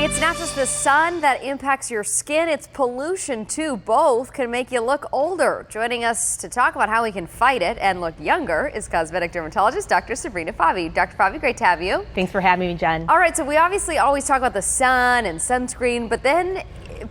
It's not just the sun that impacts your skin, it's pollution too. Both can make you look older. Joining us to talk about how we can fight it and look younger is cosmetic dermatologist Dr. Sabrina Fabi. Dr. Fabi, great to have you. Thanks for having me, Jen. All right, so we obviously always talk about the sun and sunscreen, but then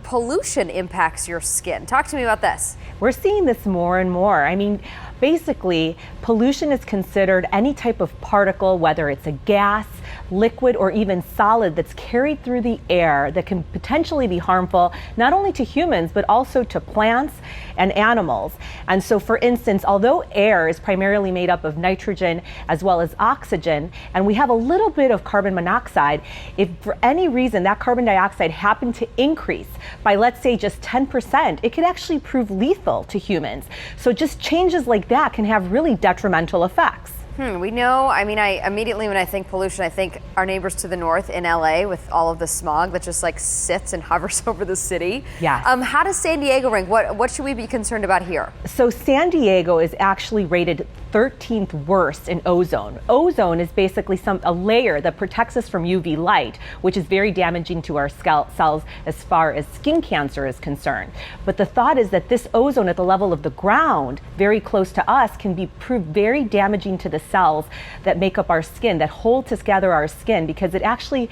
pollution impacts your skin. Talk to me about this. We're seeing this more and more. I mean, basically, pollution is considered any type of particle, whether it's a gas, liquid, or even solid that's carried through the air that can potentially be harmful not only to humans but also to plants and animals. And so, for instance, although air is primarily made up of nitrogen as well as oxygen, and we have a little bit of carbon monoxide, if for any reason that carbon dioxide happened to increase by, let's say, just 10%, it could actually prove lethal to humans. So just changes like that can have really detrimental effects. We know, I mean, immediately when I think pollution, I think our neighbors to the north in LA with all of the smog that just like sits and hovers over the city. Yes. How does San Diego rank? What should we be concerned about here? So San Diego is actually rated 13th worst in ozone. Ozone is basically a layer that protects us from UV light, which is very damaging to our cells as far as skin cancer is concerned. But the thought is that this ozone at the level of the ground, very close to us, can be proved very damaging to the cells that make up our skin, that hold together our skin, because it actually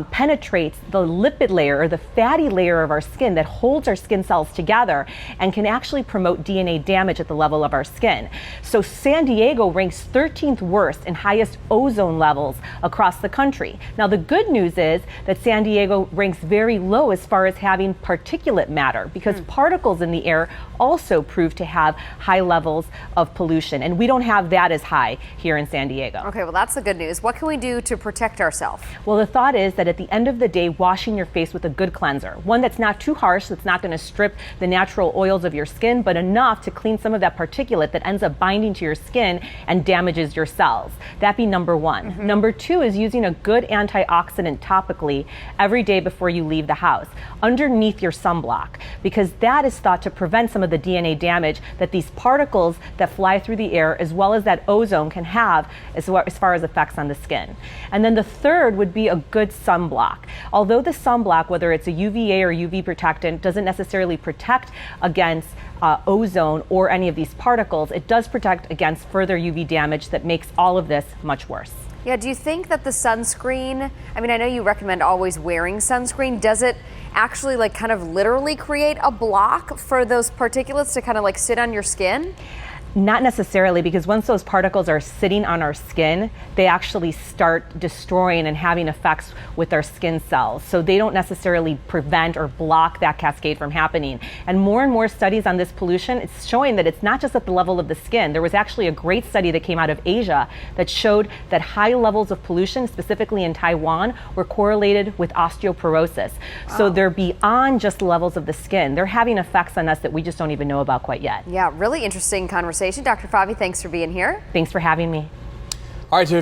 penetrates the lipid layer or the fatty layer of our skin that holds our skin cells together and can actually promote DNA damage at the level of our skin. So San Diego ranks 13th worst in highest ozone levels across the country. Now the good news is that San Diego ranks very low as far as having particulate matter, because particles in the air also prove to have high levels of pollution, and we don't have that as high here in San Diego. Okay, well that's the good news. What can we do to protect ourselves? Well, the thought is that at the end of the day, washing your face with a good cleanser, one that's not too harsh, that's not going to strip the natural oils of your skin, but enough to clean some of that particulate that ends up binding to your skin and damages your cells. That'd be number one. Number two is using a good antioxidant topically every day before you leave the house, underneath your sunblock, because that is thought to prevent some of the DNA damage that these particles that fly through the air, as well as that ozone, can have as far as effects on the skin. And then the third would be a good sunblock. Although the sunblock, whether it's a UVA or UV protectant, doesn't necessarily protect against ozone or any of these particles, it does protect against further UV damage that makes all of this much worse. Yeah, do you think that the sunscreen, I mean, I know you recommend always wearing sunscreen. Does it actually like kind of literally create a block for those particulates to kind of like sit on your skin? Not necessarily, because once those particles are sitting on our skin, they actually start destroying and having effects with our skin cells. So they don't necessarily prevent or block that cascade from happening. And more studies on this pollution, it's showing that it's not just at the level of the skin. There was actually a great study that came out of Asia that showed that high levels of pollution, specifically in Taiwan, were correlated with osteoporosis. Wow. So they're beyond just levels of the skin. They're having effects on us that we just don't even know about quite yet. Yeah, really interesting conversation. Dr. Fabi, thanks for being here. Thanks for having me. All right, so